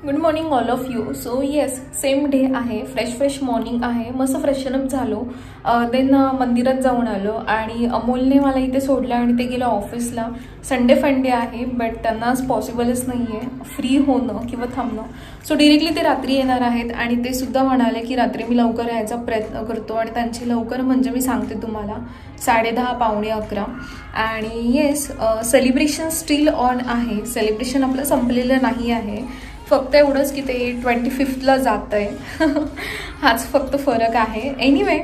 Good morning all of you. So yes, same day आहे, fresh morning आहे. मस्त फ्रेशनअप झालो, देन मंदिरात जाऊन आलो आणि अमोलने मला इथे सोडलं आणि ते गेलं ऑफिसला. संडे फंडे आहे, बट त्यांना आज पॉसिबलच नाही आहे फ्री होणं किंवा थांबणं. सो डिरेक्टली ते रात्री येणार आहेत आणि ते सुद्धा म्हणाले की रात्री मी लवकर यायचा प्रयत्न करतो. आणि त्यांची लवकर म्हणजे मी सांगते तुम्हाला 10:30 पावणे 11. आणि येस, सेलिब्रेशन स्टील ऑन आहे. सेलिब्रेशन आपलं संपलेलं नाही आहे, फक्त एवढंच की ते 25th जात आहे. हाच फक्त फरक आहे. एनिवे,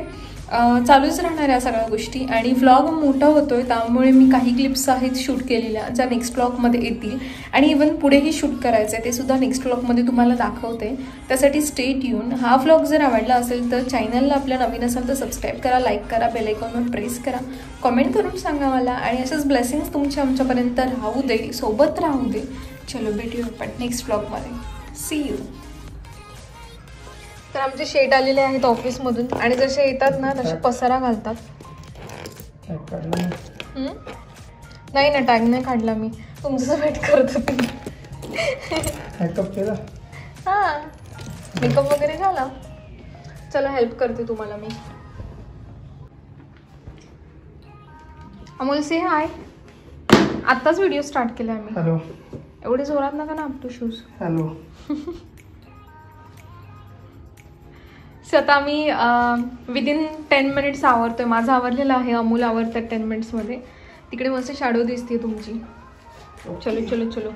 चालूच राहणार या सगळ्या गोष्टी. आणि व्लॉग मोठा होतोय, त्यामुळे मी काही क्लिप्स आहेत शूट केलेल्या ज्या नेक्स्ट व्लॉगमध्ये येतील. आणि इवन पुढेही शूट करायचं आहे, ते सुद्धा नेक्स्ट व्लॉगमध्ये तुम्हाला दाखवते. त्यासाठी स्टे ट्यून. हा व्लॉग जर आवडला असेल तर चॅनलला आपल्या नवीन असेल तर सबस्क्राईब करा, लाईक करा, बेल आयकॉनवर प्रेस करा, कमेंट करून सांगा मला. आणि असेच ब्लेसिंग्स तुमच्या आमच्यापर्यंत राहू दे, सोबत राहू दे. चलो भेटूया आपण नेक्स्ट ब्लॉगमध्ये. See you. तर आमचे शेट आलेले आहेत ऑफिसमधून आणि जसे येतात ना तसे पसारा घालतात. नाही ना, टॅग नाही काढला मी, तुमचं वेट करत होते. हां, मेकअप वगैरे झाला. चला हेल्प करते तुम्हाला मी. अमोल से हाय. आत्ताच व्हिडिओ स्टार्ट केला आम्ही. हॅलो. एवढे जोरात नका ना आपटू शूज. हॅलो. आता आम्ही विदिन 10 मिनिट्स आवरतोय. माझं आवरलेलं आहे, अमोल आवरतात 10 मिनिट्समध्ये. तिकडे मस्त शॅडो दिसते तुमची. चलो चलो चलो.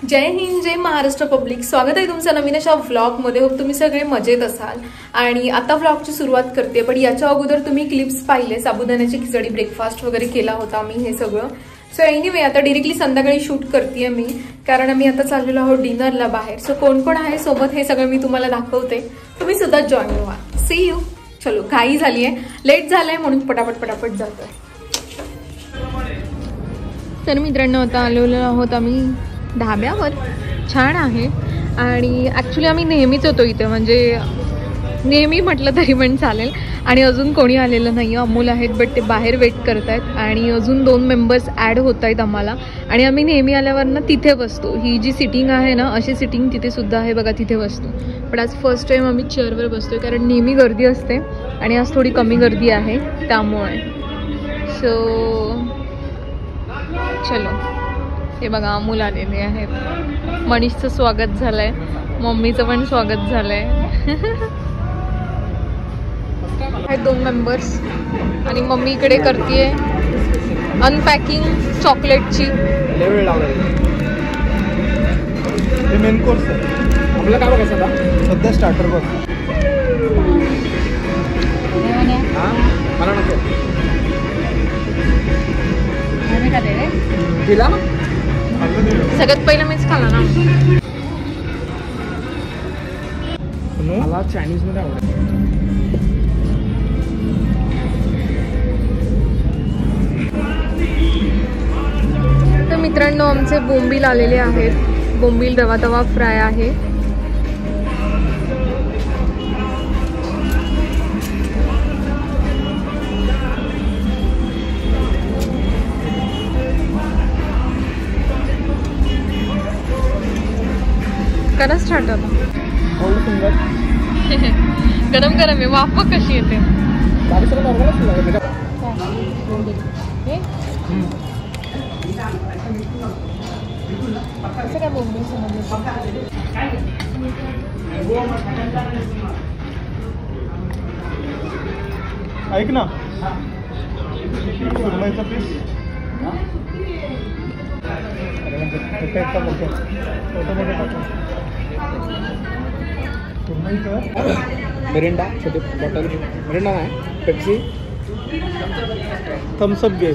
जय हिंद, जय महाराष्ट्र पब्लिक. स्वागत आहे तुमचं नवीन अशा व्लॉगमध्ये. होप तुम्ही सगळे मजेत असाल. आणि आता व्लॉगची सुरुवात करते, पण याच्या अगोदर तुम्ही क्लिप्स पाहिले. साबुदाण्याची खिचडी, ब्रेकफास्ट वगैरे केला होता मी, हे सगळं. सो एनिवे, आता डिरेक्टली संध्याकाळी शूट करते मी, कारण आम्ही आता चाललेलो आहोत डिनरला बाहेर. सो कोण कोण आहे सोबत हे सगळं मी तुम्हाला दाखवते, तुम्ही सुद्धा जॉईन व्हा. See you. चलो, घाई झाली आहे, लेट झालंय म्हणून पटापट जातोय. तर मित्रांनो, आता आलेलो आहोत आम्ही ढाब्यावर. छान आहे. आणि ॲक्च्युली आम्ही नेहमीच होतो इथे, म्हणजे नेहमी म्हटलं तरी पण चालेल. आणि अजून कोणी आलेलं नाही. अमोल आहेत, बट ते बाहेर वेट करत आहेत. आणि अजून 2 मेंबर्स ॲड होत आहेत आम्हाला. आणि आम्ही नेहमी आल्यावर ना तिथे बसतो. ही जी सिटिंग आहे ना, अशी सिटिंग तिथे सुद्धा आहे बघा, तिथे बसतो. पण आज फर्स्ट टाईम आम्ही चेअरवर बसतोय, कारण नेहमी गर्दी असते आणि आज थोडी कमी गर्दी आहे त्यामुळे. सो चलो, हे बघा अमोल आलेले आहेत. मनीषचं स्वागत झालंय, मम्मीचं पण स्वागत झालंय. आहेत 2 मेंबर्स आणि मम्मी इकडे करते अनपॅकिंग चॉकलेटची. मेन कोर्स आपलं काय बघायचं आता सध्या स्टार्टर बघ. मला नको तिला सगळ्यात पहिलं मीच खाला ना. मला चायनीज मध्ये आवडतं. तर मित्रांनो, आमचे बोंबील आलेले आहेत. बोंबील रवा तवा फ्राय आहे. करा स्टार्ट आता. गरम गरम आहे. वाफ कशी येते. कसं काय बोंबील समजलं. ऐक ना, सुरमईचा पीस मिरिंडा, छोटे बॉटल. मिरिंडा नाही, पेप्सी, थम्सअप घे.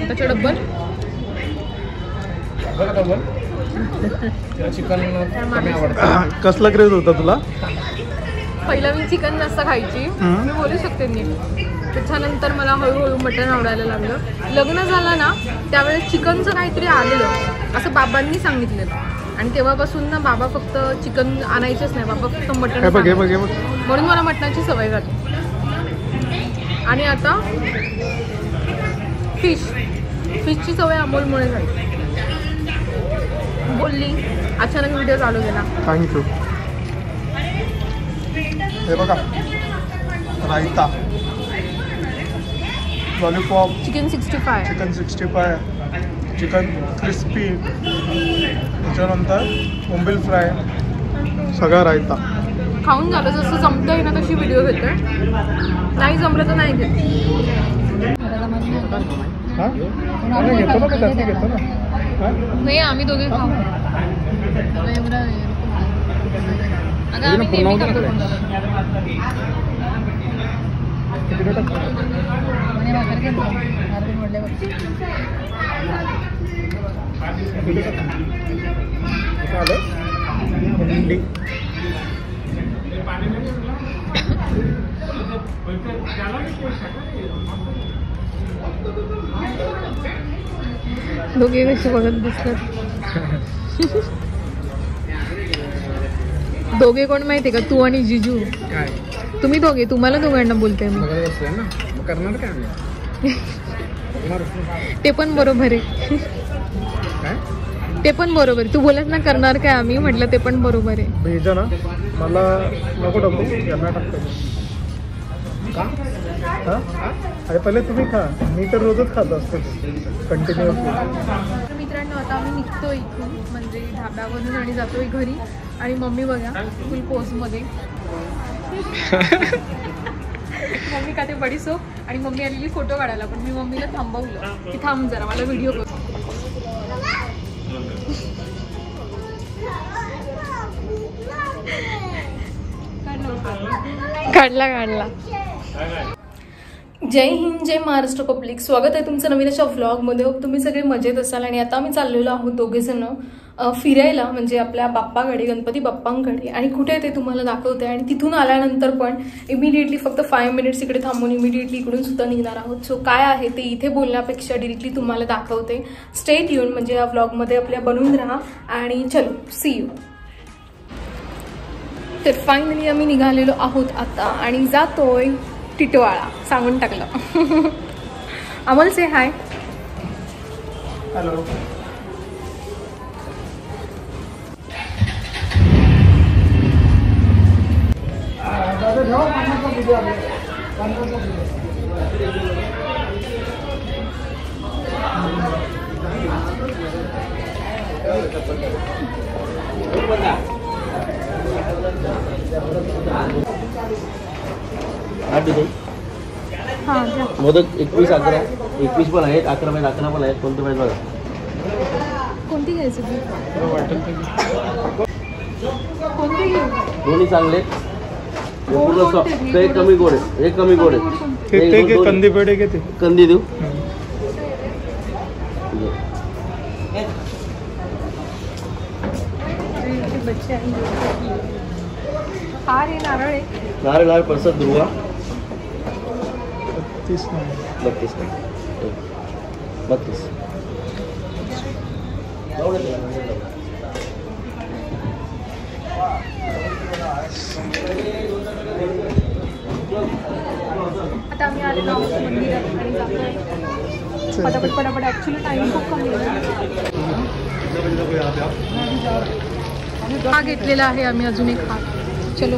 त्याच्या डब्बल चिकन कमी आवडतं. कसला क्रेज होता तुला? पहिला मी चिकन जास्त खायची, मी बोलू शकते नीट. त्याच्यानंतर मला हळूहळू मटण आवडायला लागलं. लग्न झालं ना त्यावेळेस चिकनचं काहीतरी आलेलं असं बाबांनी सांगितलेलं. आणि तेव्हापासून ना बाबा फक्त चिकन आणायचंच नाही, बाबा फक्त मटण. म्हणून मला मटणाची सवय झाली. आणि आता फिशची सवय अमोलमुळे झाली. बोलली, अचानक व्हिडिओ चालू केला. थँक्यू. हे बघा, raita, lollipop, chicken 65, chicken 65, chicken crispy, त्याच्यानंतर बोंबील फ्राय, सगळा रायता. खाऊन झालं, जसं जमतंय ना तशी व्हिडिओ घेतोय. नाही जमलं तर नाही घेत. हां घेतो ना, त्यातली घेतो ना. नाही आम्ही दोघे खाऊ. अगं आम्ही नेहमी खातो. दोघे कसे बघत दिसतात. दोघे कोण माहितीये का, तू आणि जिजू. काय तुम्ही दोघे, तुम्हाला दोघांना बोलते मी. करणार काय? ते पण बरोबर आहे. ते पण बरोबर आहे. तू बोलत ना करणार काय आम्ही, म्हटलं ते पण बरोबर आहे. भेजा ना मला नको टाकू, यांना टाकतो का? हां अरे पहिले तुम्ही खा, मी तर रोजच खात असतो कंटिन्युअसली. मित्रांनो आता आम्ही निघतो इथून, म्हणजे ढाब्यावरून, आणि जातोय घरी. आणि मम्मी बघा फुल पोजमध्ये. मम्मी का ते बडीसोप, आणि मम्मी आलेली फोटो काढायला, पण मी मम्मीला थांबवलं की थांब जरा मला व्हिडिओ कर. काढला. जय हिंद, जय महाराष्ट्र पब्लिक. स्वागत आहे तुमचं नवीन अशा व्लॉगमध्ये. तुम्ही सगळे मजेत असाल. आणि आता आम्ही चाललेलो आहोत दोघेजण फिरायला, म्हणजे आपल्या बाप्पाकडे, गणपती बाप्पांकडे. आणि कुठे आहे ते तुम्हाला दाखवते. आणि तिथून आल्यानंतर पण इमिडिएटली फक्त 5 मिनिट्स इकडे थांबून इमिडिएटली इकडून सुद्धा निघणार आहोत. सो काय आहे ते इथे बोलण्यापेक्षा डिरेक्टली तुम्हाला दाखवते. स्टे ट्यून, म्हणजे या व्लॉगमध्ये आपल्या बनून राहा. आणि चलो, सी यू. तर फायनली आम्ही निघालेलो आहोत आता, आणि जातोय टिटवाळा. सांगून टाकलं. अमोल से हाय. हॅलो. मोदक 21, 11, 21 पण आहेत, 11 पण आहेत. कोणते पाहिजे बघा. कोणती घ्यायची? दोन्ही चांगले. एक कमी गोड आहे. कंदी पेढे घेते. कंदी देऊ. नारळ परसत दुर्वा 32 आता आम्ही आलेलो आहोत मंदिरात आणि जातोय पटापट. ऍक्च्युली टाइम खूप कमी आहे. हा घेतलेला आहे आम्ही, अजून एक हात. चलो.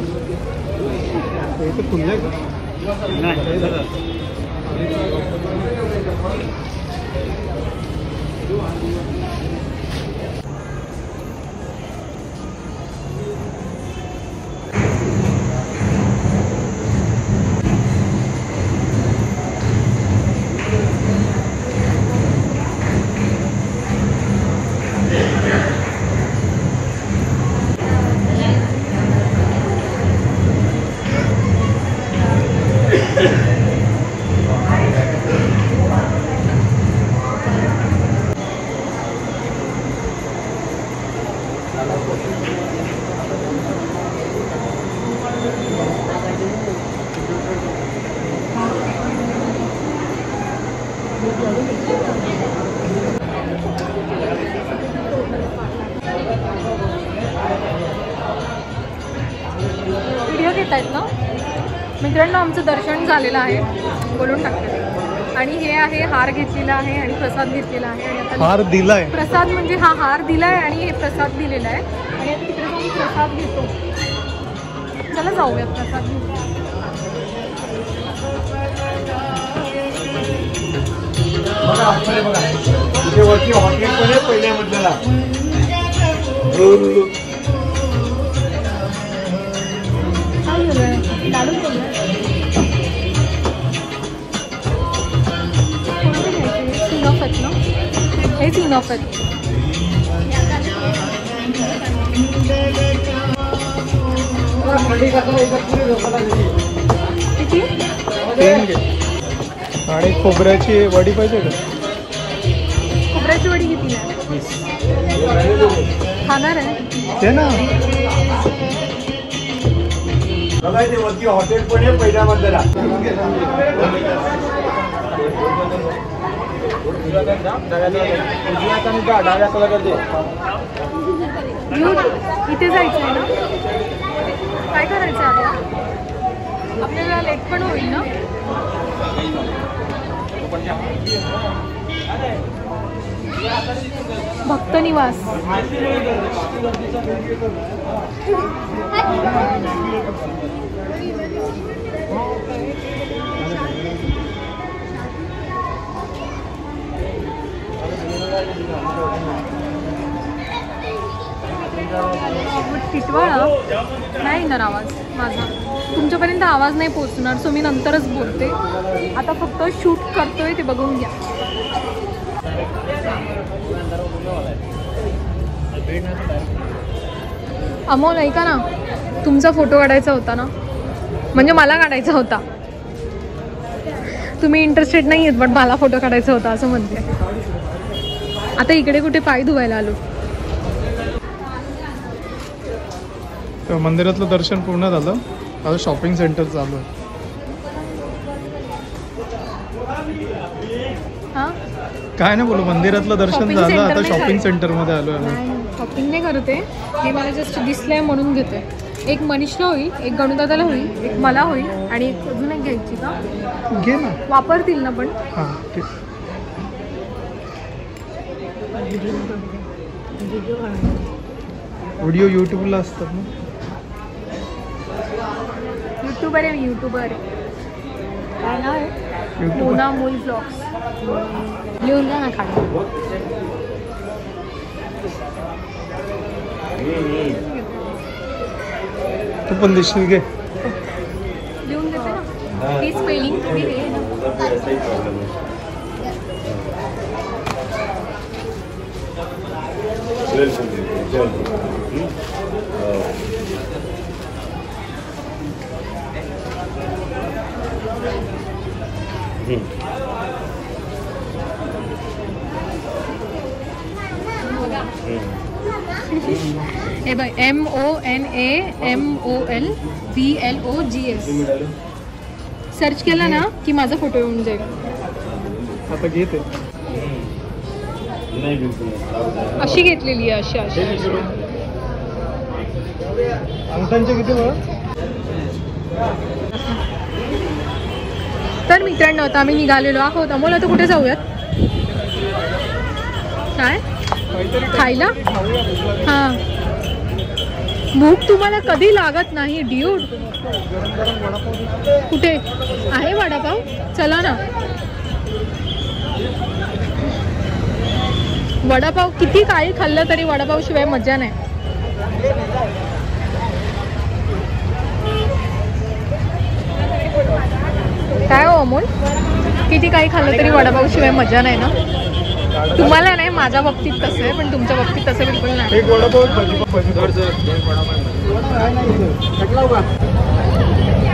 व्हिडिओ घेत आहेत ना मित्रांनो. आमचं दर्शन झालेलं आहे, बोलून टाकते. आणि हे आहे हार घेतलेला आहे आणि प्रसाद घेतलेला आहे. आणि आता हार दिलाय, प्रसाद म्हणजे हा हार दिलाय आणि हे प्रसाद दिलेला आहे. आणि आता तिकडे जाऊन प्रसाद घेतो. चला जाऊयात प्रसाद घेऊ. बघा इथे वरती हॉटेल पण आहे पहिल्या मधल्याला. लाडू सिनॉफत ना, हे सिनॉफत. किती? आणि खोबऱ्याची वडी पाहिजे का? खोबऱ्याची वडी किती आहे? खाणार आहे ते ना. बघा इथे वरती हॉटेल पण आहे पहिल्या मधल्याला. इथे जायचं आहे ना? काय करायचं आता? आपल्याला लेट पण होईल ना. भक्त निवास. टिटवाळा नाही येणार आवाज माझा, तुमच्यापर्यंत आवाज नाही पोहोचणार. सो मी नंतरच बोलते. आता फक्त शूट करतोय ते बघून घ्या. अमोल ऐका ना, तुमचा फोटो काढायचा होता ना, म्हणजे मला काढायचा होता. तुम्ही इंटरेस्टेड नाही आहेत पण मला फोटो काढायचा होता असं म्हणते. आता इकडे कुठे पाय धुवायला आलो. मंदिरातलं दर्शन पूर्ण झालं. आता शॉपिंग सेंटर चालू आहे. काय नाही बोलू, मंदिरातलं दर्शन झालं. आता शॉपिंग सेंटर मध्ये आलो आहे. शॉपिंग नाही करते, हे मला जस्ट दिसलंय म्हणून घेते. एक मनीषला होईल, एक गणुदादाला होईल, एक मला होईल आणि एक अजून एक घ्यायची का? घे ना, वापरतील ना पण. हां ठीक. व्हिडिओ यूट्यूबला असतात ना. यूट्यूबर आहे मी, यूट्यूबर. काय नाव आहे? मोना मूल ब्लॉग्स. लिहून द्या ना खाली. तू पण दिसशील घे. लिहून देते ना ती स्पेलिंग तुम्ही हे ना. हे बाय MONAMOLBLOGS सर्च केला ना की माझा फोटो येऊन जाईल. आता घेते. अशी घेतलेली आहे, अशी अशी. अंगठ्यांचे किती बघा. तर मित्रांनो आता आम्ही निघालेलो आहोत. अमोल आता कुठे जाऊयात? काय खायला? हां, भूक तुम्हाला कधी लागत नाही ड्यूड. कुठे आहे वडापाव? चला ना. वडापाव किती काही खाल्लं तरी वडापाव शिवाय मजा नाही. काय हो अमोल, किती काही खाल्लं तरी वडापाव शिवाय मजा नाही ना. तुम्हाला नाही, माझ्या बाबतीत तसं आहे, पण तुमच्या बाबतीत तसं बिलकुल नाही.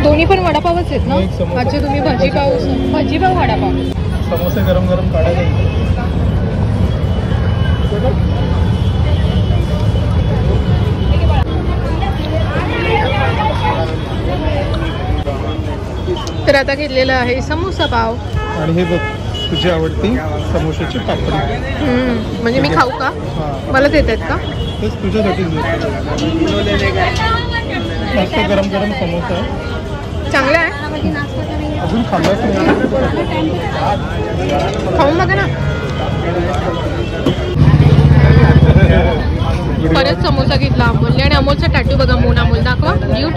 दोन्ही पण वडापावच आहेत ना. अच्छा, तुम्ही भाजीपाव वडापाव. समोसे गरम गरम काढायचे. तर आता घेतलेलं आहे समोसा पाव. आणि हे बघ, तुझी आवडती समोशाची पापडी. म्हणजे मी खाऊ का? मला देत आहेत का? तेच तुझ्यासाठीच मस्त गरम गरम समोसा आहे. चांगलं आहे. अजून खाल्लंच नाही. खाऊन बघा ना. परत समोसा घेतला अमोलने आणि अमोलचा टॅटू बघा, मोना अमोल दाखवा. ड्यूट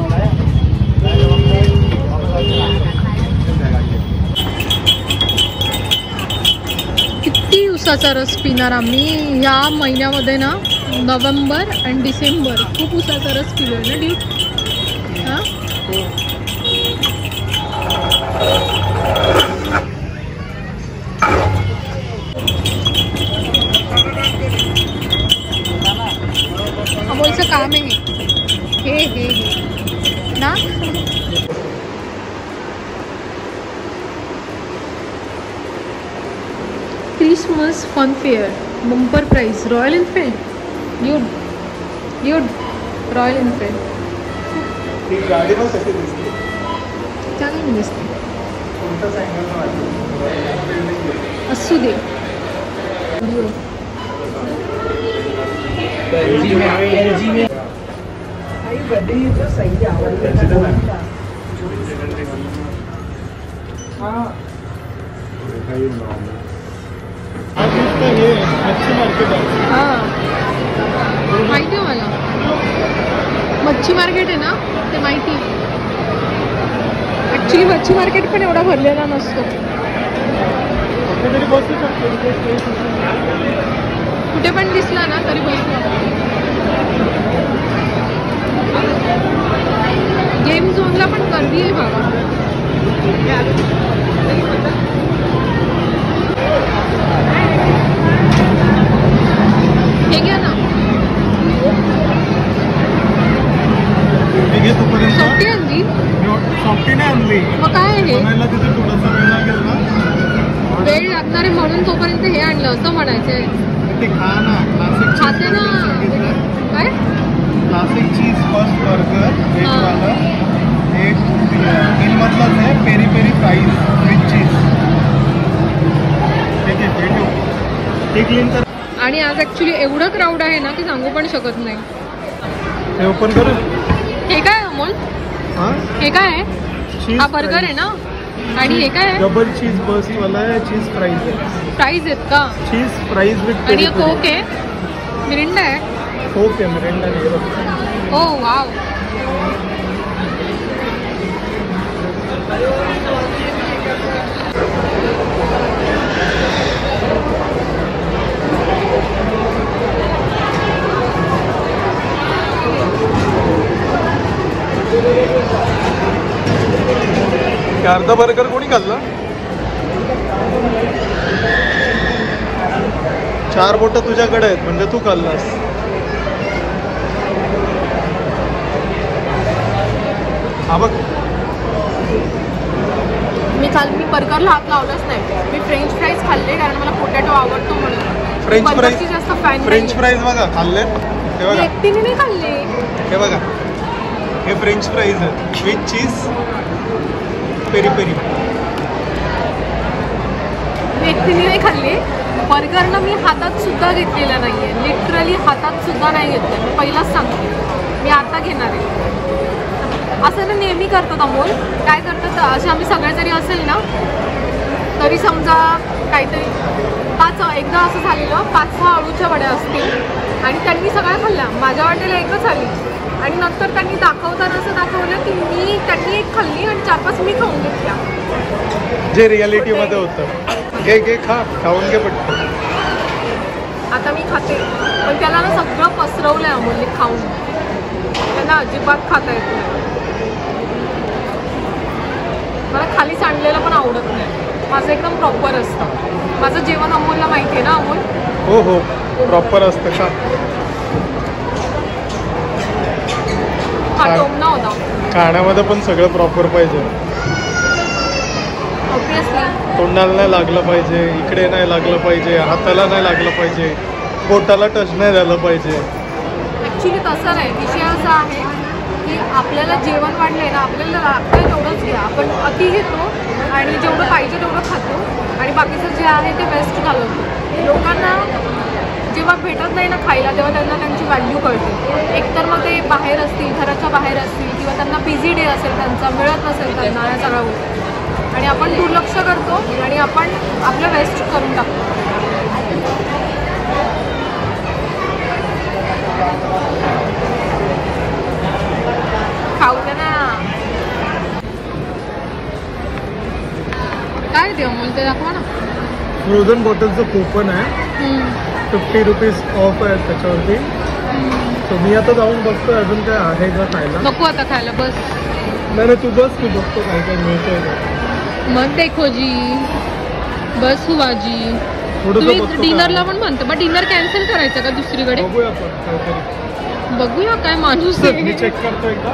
किती उसाचा रस पिणार आम्ही या महिन्यामध्ये ना. नोव्हेंबर आणि डिसेंबर खूप उसाचा रस पिलोय ना ड्यूट. हां अमोलचं काम आहे हे ना. Christmas fun fair bumper prize Royal Enfield. Dude Royal Enfield गाडी पण कशी दिसते. चांगली दिसते. कोणत्या सायकल असू दे. मच्छी मार्केट आहे. हां माहिती आहे मला. मच्छी मार्केट आहे ना ते माहिती. ॲक्च्युली मच्छी मार्केट पण एवढा भरलेला नसतो. कुठेतरी बसू शकतो. कुठे पण दिसला ना तरी बसू. गेम झोनला पण गर्दी आहे बाबा. हे घ्या ना. सोपटी आणली. सोपटी नाही आणली. मग काय आहे बनायला तिथे थोडासा वेळ लागेल ना. वेळ लागणार आहे म्हणून तोपर्यंत हे आणलं असं म्हणायचंय. ते खा ना. क्लासिक खाते ना. काय क्लासिक चीज फर्स्ट बर्गर वेजवाला. एक बिलमधलाच आहे पेरी पेरी फ्राईज विथ चीज. ठीक आहे ते क्लीन कर. आणि आज ॲक्च्युली एवढं क्राऊड आहे ना की सांगू पण शकत नाही. हे ओपन करू. हे काय अमोल. हां हे काय आहे. हा बर्गर आहे ना. आणि हे काय आहे. डबल चीज बर्स्टवाला आहे. चीज फ्राईज आहे. फ्राईज आहेत का. चीज फ्राईज विथ आणि कोक आहे. मिरिंडा आहे. कोक आहे मिरिंडा नाही. ओ वाव. अर्धा बर्गर कोणी खाल्ला. 4 बोटं तुझ्याकडे आहेत म्हणजे तू खाल्लास. हा बघ. मी बर्गरला हात लावलाच नाही. मी फ्रेंच फ्राईज खाल्ले कारण मला पोटॅटो आवडतो म्हणून. जास्त फॅन. फ्रेंच फ्राईज बघा खाल्ले. हे बघा एकटीने नाही खाल्ले. हे बघा हे फ्रेंच फ्राईज आहेत विथ चीज पेरी पेरी. मी एकटीने नाही खाल्ले. बर्गरनं मी हातात सुद्धा घेतलेला नाही आहे. लिटरली हातात सुद्धा नाही घेतलं. मी पहिलाच सांगते. मी आता घेणार आहे. असं ना नेहमी करतात अमोल. काय करतात असे आम्ही सगळे जरी असेल ना तरी समजा काहीतरी एकदा असं झालेलं 5-6 अळूच्या वड्या असतील आणि त्यांनी सगळ्या खाल्ल्या. माझ्या वाटेला एकच आली आणि नंतर त्यांनी दाखवताना असं दाखवलं की त्यांनी एक खाल्ली आणि 4-5 मी खाऊन घेतल्या. जे रियालिटीमध्ये होतं. घे खाऊन घे पटकन. आता मी खाते पण त्याला ना सगळं पसरवलंय अमोलने खाऊन. त्यांना अजिबात खाता येत नाही. मला खाली सांडलेलं पण आवडत नाही. माझं एकदम प्रॉपर असतं. माझं जेवण अमोलला माहिती आहे ना अमोल. हो प्रॉपर असतं का. हा टोमना होता. खाण्यामध्ये पण सगळं प्रॉपर पाहिजे. ऑब्विसली तोंडाला नाही लागलं पाहिजे. इकडे नाही लागलं पाहिजे. हाताला नाही लागलं पाहिजे. पोटाला टच नाही झालं पाहिजे. ॲक्च्युली तसं नाही. विषय असा आहे की आपल्याला जेवण वाढलंय ना आपल्याला लागतं तेवढंच घ्या. आपण अति घेतो आणि जेवढं पाहिजे तेवढं खातो आणि बाकीचं जे आहे ते वेस्ट घालवतो. लोकांना जेव्हा भेटत नाही ना खायला तेव्हा त्यांना त्यांची व्हॅल्यू कळते. एकतर मग ते बाहेर असतील, घराच्या बाहेर असतील किंवा त्यांना बिझी डे असेल, त्यांचा मिळत नसेल त्यांना या सगळ्या गोष्टी, आणि आपण दुर्लक्ष करतो आणि आपण आपलं वेस्ट करून टाकतो. खाऊ दे ना. काय ते अमोल ते दाखवा ना. फ्रोझन बॉटलचं कूपन आहे, 50 रुपीज ऑफ आहे त्याच्यावरती. सो मी आता जाऊन बघतो अजून काय आहे का खायला. नको आता खायला, बस. नाही तू बस, तू बघतो काय काय मिळतोय. मग देखो जी, बस हुआ जी. तुम्ही डिनरला पण म्हणतो, मग डिनर कॅन्सल करायचं का दुसरीकडे? बघूया आपण काहीतरी. बघूया काय माणूस आहे. मी चेक करतो एकदा.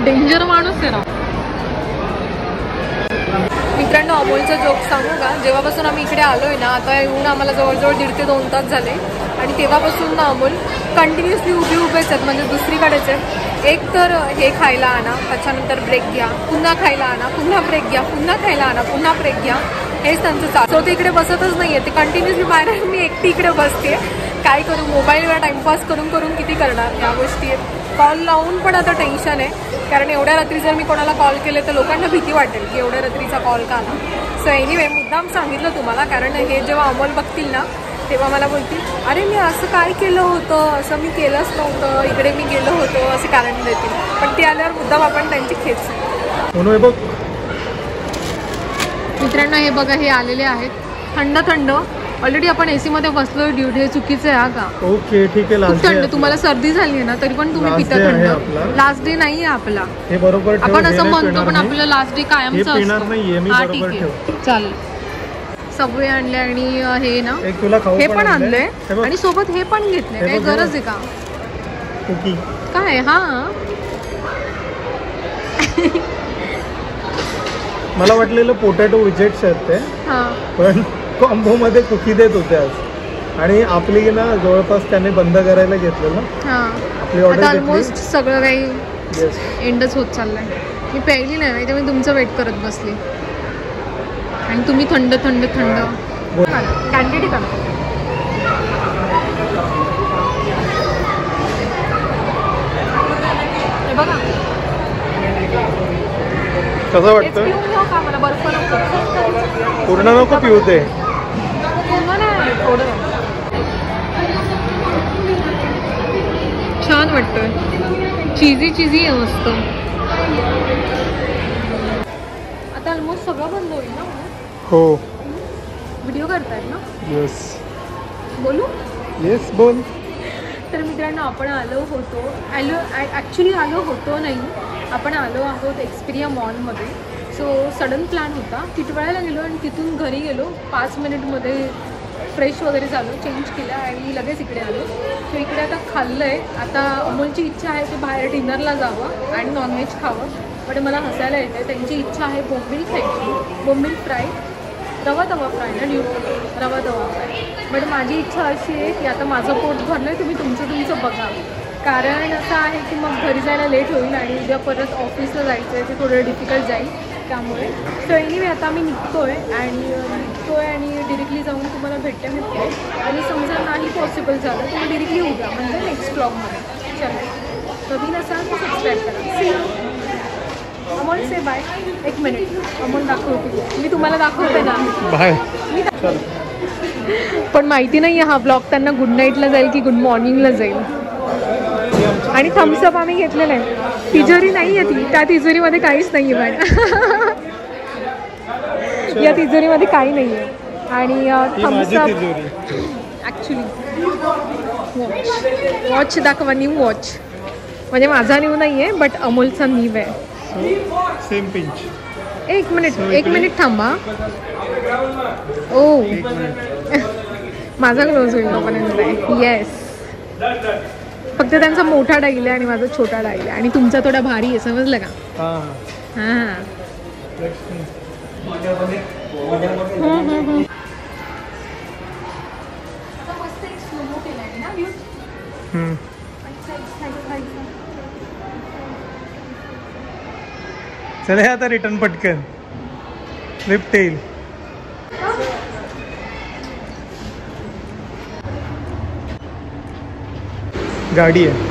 डेंजर माणूस आहे ना. मित्रांनो, अमोलचा जोक सांगू का? जेव्हापासून आम्ही इकडे आलोय ना, आता येऊन आम्हाला जवळजवळ 1.5 ते 2 तास झाले, आणि तेव्हापासून ना अमोल कंटिन्युअसली उभेच आहेत, म्हणजे दुसरीकडेच आहेत. एक तर हे खायला आणा, त्याच्यानंतर ब्रेक घ्या, पुन्हा खायला आणा, पुन्हा ब्रेक घ्या, पुन्हा खायला आणा, पुन्हा ब्रेक घ्या, हेच त्यांचं चालू. सो ते इकडे बसतच नाही आहे, ते कंटिन्युअसली बाहेर. मी एकटी इकडे बसते, काय करू, मोबाईलवर टाइमपास करून करून किती करणार या गोष्टी. कॉल लावून पण आता टेन्शन आहे, कारण एवढ्या रात्री जर मी कोणाला कॉल केले तर लोकांना भीती वाटेल की एवढ्या रात्रीचा कॉल का आला. सो एनिवे, मुद्दाम सांगितलं तुम्हाला, कारण हे जेव्हा अमोल बघतील ना तेव्हा मला बोलतील, अरे मी असं काय केलं होतं, असं मी केलंच नव्हतं, इकडे मी गेलो होतो, असे कारण देतील. पण ते आल्यावर मुद्दाम आपण त्यांची खेच. मित्रांनो, हे बघा, हे आलेले आहेत थंड थंड. ऑलरेडी आपण एसी मध्ये बसलो, ड्यूट. हे चुकीचं आहे हा का? ओके ठीक आहे. खूप थंड. तुम्हाला सर्दी झाली आहे ना तरी पण तुम्ही पिता थंड. लास्ट डे नाही आहे आपला, हे बरोबर. आपण असं म्हणतो पण आपलं लास्ट डे कायमचं असतं. हा ठीक आहे, चालेल. सबवे आणले आणि हे ना हे पण आणलंय, आणि सोबत हे पण घेतले. काही गरज आहे का? काय? हा मला वाटलेलं पोटॅटो विजेट्स आहेत ते, पण कॉम्बो मध्ये कुकी देत होते आज, आणि आपली ना जवळपास त्याने बंद करायला घेतलं ना. आपली ऑर्डर ऑलमोस्ट सगळं काही एंडच होत चाललंय. मी प्यायली नाही, तर मी तुमचं वेट करत बसली, आणि तुम्ही थंड थंड थंड कॅन्डिडी का बघा. कसं वाटतं? मला बर्फ नको, पूर्ण नको पिऊ ते. छान वाटतंय, चीजी चीजी आहे मस्त. आता ऑलमोस्ट सगळं बंद होईल ना? हो. व्हिडिओ करतायत ना? येस. बोलू? येस बोल. तर मित्रांनो, आपण आलो होतो नाही, आपण आलो आहोत एक्सपिरिया मॉलमध्ये. सो सडन प्लॅन होता, टिटवाळ्याला गेलो आणि तिथून घरी गेलो. 5 मिनिटमध्ये फ्रेश वगैरे झालो, चेंज केलं आणि लगेच इकडे आलो. सो इकडे आता खाल्लं आहे. आता अमोलची इच्छा आहे की बाहेर डिनरला जावं आणि नॉनव्हेज खावं, बट मला हसायला येते. त्यांची इच्छा आहे बोंबील खायची, बोंबील फ्राय, रवा तवा फ्राय ना ड्यूट, रवा तवा फ्राय. बट माझी इच्छा अशी आहे की आता माझं पोट भरलं आहे, तुम्ही तुमचं बघा. कारण असं आहे की मग घरी जायला लेट होईल आणि उद्या परत ऑफिसला जायचं आहे, ते थोडं डिफिकल्ट जाईल त्यामुळे. सो एनिवे, आता मी निघतोय आणि डिरेक्टली जाऊन तुम्हाला भेटते मिळते. आणि समजा नाही पॉसिबल झालं तर मी डिरेक्टली उद्या, म्हणजे नेक्स्ट ब्लॉगमध्ये. चलो, नवीन असाल तर सबस्क्राईब करा. See you. Amol say bye. 1 minute, Amol दाखवते मी तुम्हाला, दाखवते ना बाय. पण माहिती नाही आहे हा ब्लॉग त्यांना गुड नाईटला जाईल की गुड मॉर्निंगला जाईल. आणि थम्सअप आम्ही घेतलेलं आहे. तिजोरी नाही आहे ती, त्या तिजोरीमध्ये काहीच नाही आहे मॅडम. या तिजोरीमध्ये काही नाही आहे. आणि थम्सअप ॲक्च्युली वॉच दाखवा, न्यू वॉच. म्हणजे माझा न्यू नाही आहे, बट अमोलचा न्यू आहे. Same pinch. एक मिनिट थांबा. ओ माझा क्लोज होईल तोपर्यंत. येस, फक्त त्यांचा मोठा डाईल आहे आणि माझा छोटा डाईल आहे, आणि तुमचा थोडा भारी आहे, समजलं का? हां. चल हे आता रिटर्न पटकन. Flip tail. गाडी आहे.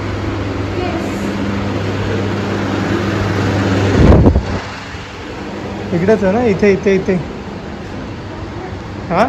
इकडेच आहे ना, इथे इथे इथे. हां